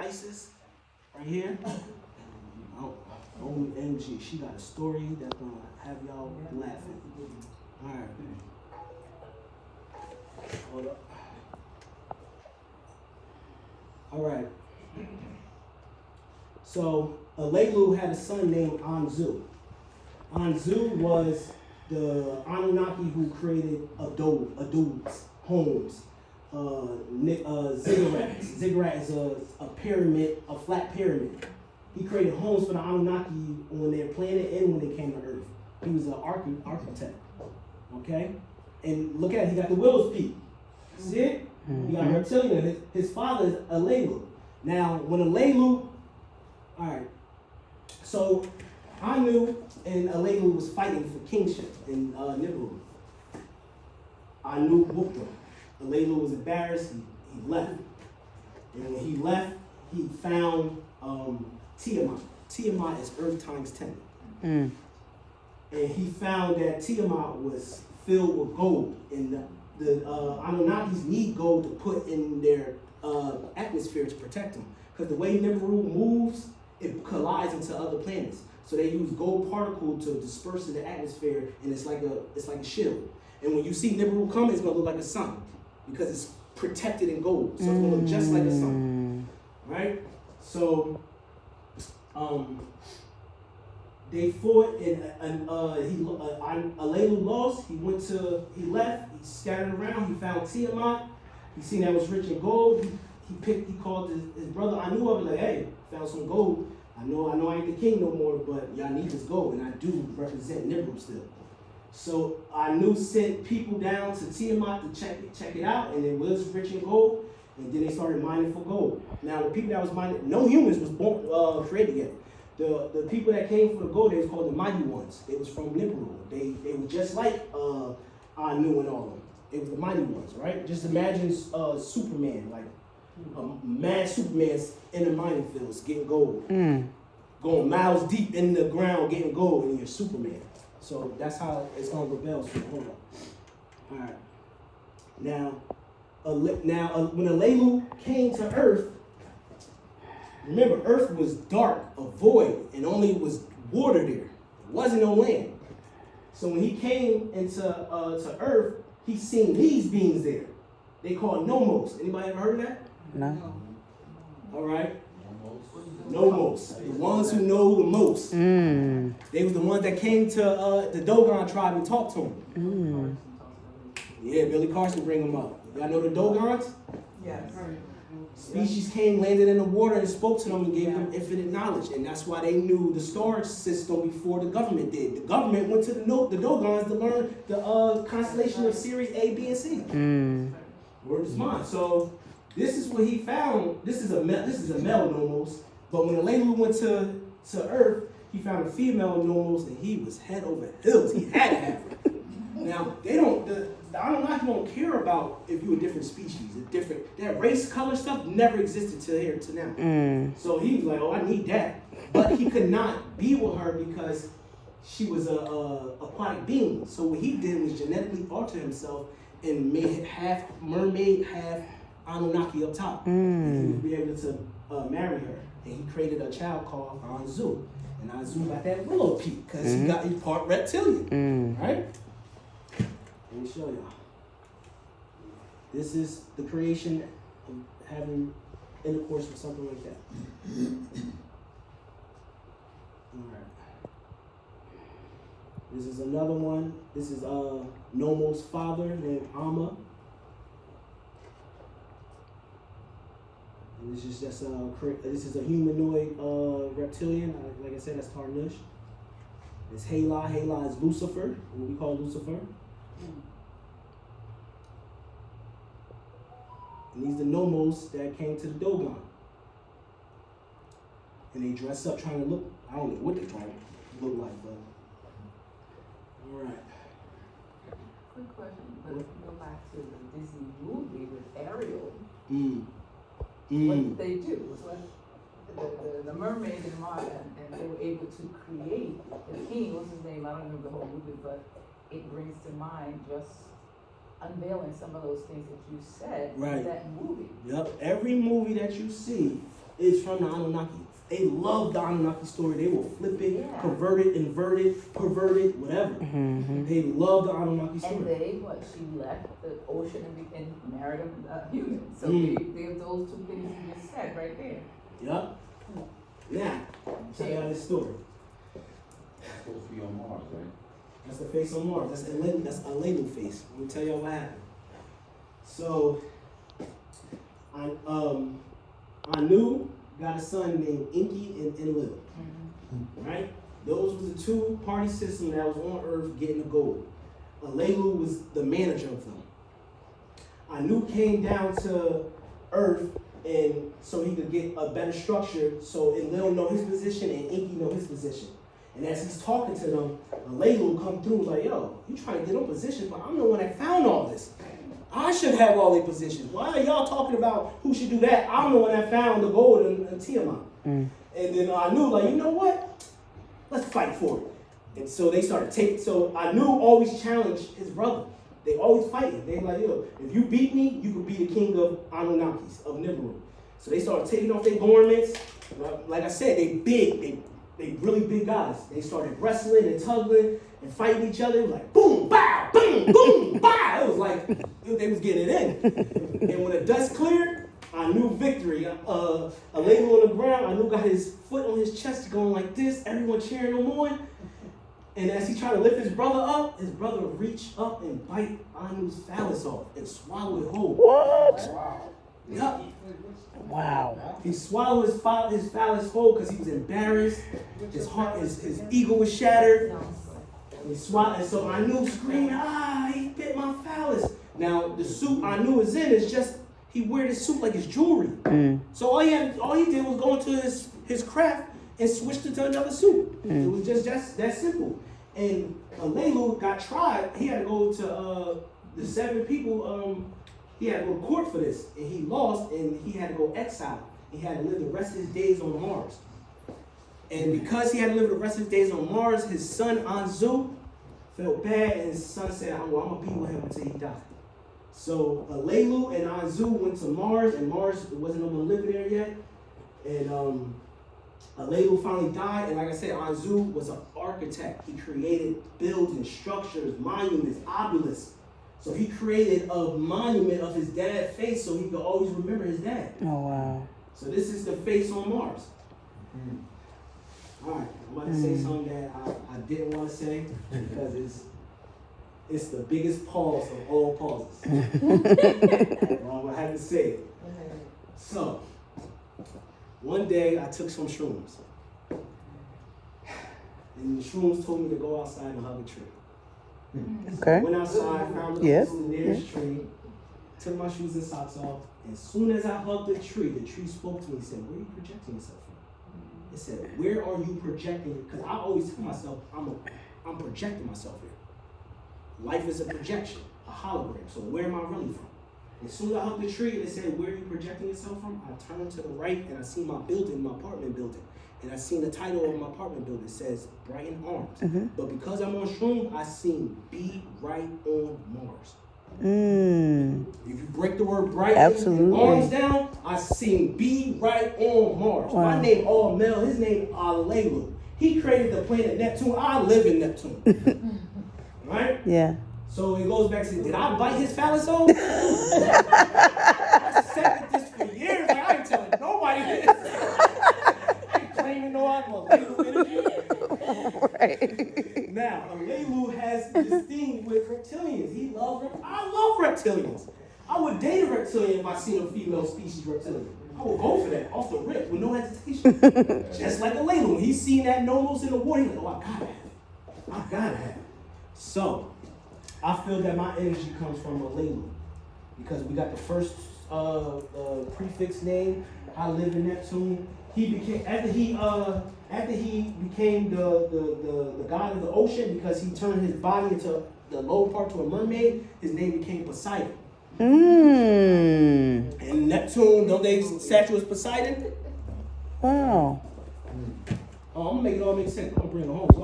Isis, right here. OMG, she got a story that's gonna have y'all laughing. All right. Hold up. All right. So, Alelu had a son named Anzu. Anzu was the Anunnaki who created adobes, homes, ziggurats. Ziggurat is a pyramid, a flat pyramid. He created homes for the Anunnaki on their planet and when they came to Earth. He was an architect. Okay? And look at it, he got the Willow's Peak. See it? He got reptilian. His father is Alelu. Now, when Alelu, alright, so Anu and Alelu was fighting for kingship in Nibiru. Anu whooped him. Alelu was embarrassed, he left. And when he left, he found Tiamat. Tiamat is Earth times 10. And he found that Tiamat was filled with gold. And the Anunnakis need gold to put in their atmosphere to protect them. Because the way Nibiru moves, it collides into other planets. So they use gold particle to disperse in the atmosphere, and it's like a shield. And when you see Nibiru come, it's gonna look like a sun because it's protected in gold. So it's gonna look just like a sun, right? So they fought, and Alelu lost. He left. He scattered around. He found Tiamat. He seen that was rich in gold. He called his brother Anu up and like, hey, found some gold. I know I ain't the king no more, but y'all need this gold, and I do represent Nibiru still. So Anu sent people down to Tiamat to check it out, and it was rich in gold. And then they started mining for gold. Now the people that was mining, no humans was created yet. The people that came for the gold, they was called the Mighty Ones. They was from Nibiru. They were just like Anu and all of them. It was the Mighty Ones, right? Just imagine Superman, like mad Superman's in the mining fields getting gold. Going miles deep in the ground getting gold, and you're Superman. So that's how it's gonna rebel. So hold on. All right. Now, when Alelu came to Earth, remember Earth was dark, a void, and only was water there. It wasn't no land. So when he came into to Earth, he seen these beings there. They called nomos. Anybody ever heard of that? No. All right. Nomos, the ones who know the most. They was the ones that came to the Dogon tribe and talked to them. Yeah, Billy Carson bring them up. Y'all know the Dogons? Yes. Species came, landed in the water, and spoke to them and gave them infinite knowledge. And that's why they knew the star system before the government did. The government went to the Dogons to learn the constellation of Sirius A, B, and C. Word is mine. So this is what he found. This is a male nomos. But when Alelu went to Earth, he found a female nomos, and he was head over heels. He had to have her. Now the Anunnaki don't care about if you're a different species, that race, color stuff never existed till here to now. So he was like, oh, I need that. But he could not be with her because she was a aquatic being. So what he did was genetically alter himself and made half mermaid, half Anunnaki up top. And he would be able to marry her. And he created a child called Anzu. And Anzu got that willow peak because he's part reptilian. Right? Let me show y'all. This is the creation of having intercourse with something like that. Alright. This is another one. This is Nomo's father named Amma. And this is just this is a humanoid reptilian. Like I said, that's Tarnush. It's Hala. Hala is Lucifer, what we call Lucifer. And these are the nomos that came to the Dogon. And they dress up trying to look, I don't know what they're trying to look like, but alright. Quick question, but if you go back to the Disney movie with Ariel, what did they do? So the mermaid and Maya, and they were able to create the king, what's his name? I don't remember the whole movie, but it brings to mind just unveiling some of those things that you said in that movie. Yep, every movie that you see is from the Anunnaki. They love the Anunnaki story. They will flip it, convert it, invert it, pervert it, whatever. They love the Anunnaki story. And she left the ocean and married a human. So there's those two things you just said right there. Yep. Now, tell y'all this story. Supposed to be on Mars, right? That's the face on Mars. That's a label face. Let me tell y'all what happened. So, Anu got a son named Enki and Enlil. Right? Those was the two party system that was on Earth getting the gold. Alelu was the manager of them. Anu came down to Earth and so he could get a better structure so Enlil know his position and Enki know his position. And as he's talking to them, Alelu come through like, yo, you trying to get on position, but I'm the one that found all this. I should have all the positions. Why are y'all talking about who should do that? I'm the one that found the gold in Tiamat. And then I knew, like, you know what? Let's fight for it. And so they started taking, so I knew always challenged his brother. They always fighting. They like, yo, if you beat me, you could be the king of Anunnakis, of Nibiru. So they started taking off their garments. Like I said, they big, they really big guys. They started wrestling and tugging and fighting each other. It was like boom, bow, boom, boom, bow. It was like they was getting it in. And when the dust cleared, I knew victory. A label on the ground, I knew got his foot on his chest going like this, everyone cheering him on. And as he tried to lift his brother would reach up and bite Anu's phallus off and swallow it whole. What? Yup. Wow. He swallowed his phallus whole because he was embarrassed. His heart, his ego was shattered. He swallowed, and so Anu screaming, he bit my phallus. Now the suit Anu is in is just he wear this suit like his jewelry. So all he did was go into his craft and switched it to another suit. It was just that simple. And Alelu got tried. He had to go to the 7 people. He had to go to court for this, and he lost, and he had to go exile. He had to live the rest of his days on Mars. And because he had to live the rest of his days on Mars, his son Anzu felt bad, and his son said, I'm gonna be with him until he died. So Alelu and Anzu went to Mars, and Mars, there wasn't no one living there yet. And Alelu finally died, and like I said, Anzu was an architect. He created buildings, structures, monuments, obelisks. So he created a monument of his dad's face so he could always remember his dad. Oh, wow. So this is the face on Mars. All right, I'm about to say something that I didn't want to say because it's the biggest pause of all pauses. Well, I had to say it. So, one day I took some shrooms. And the shrooms told me to go outside and hug a tree. Okay. Went outside, found the nearest tree, took my shoes and socks off, and as soon as I hugged the tree spoke to me and said, where are you projecting yourself from? It said, where are you projecting? Because I always tell myself, I'm projecting myself here. Life is a projection, a hologram, so where am I really from? As soon as I hugged the tree and it said, where are you projecting yourself from? I turned to the right and I see my building, my apartment building. And I seen the title of my apartment building. It says Brighton Arms. But because I'm on shroom, I seen Be Right on Mars. If you break the word Brighton and arms down, I seen Be Right on Mars. Wow. My name all Mel, his name Alelu. He created the planet Neptune. I live in Neptune. Right? Yeah. So it goes back to, did I bite his phallus off? I said this for years. Like, I ain't telling nobody this. Claiming no I'm a Alelu energy. Right. Now, Alelu has this thing with reptilians. He loves I love reptilians. I would date a reptilian if I seen a female species reptilian. I would go for that off the rip with no hesitation. Just like Alelu. When he seen that nomos in the water, he's like, oh, I gotta have it. So, I feel that my energy comes from Alelu because we got the first prefix name. I live in Neptune. He became after he became the god of the ocean because he turned his body into the lower part to a mermaid. His name became Poseidon. And Neptune, don't they statue as Poseidon? Wow. Oh, I'm gonna make it all make sense. I'm gonna bring it home.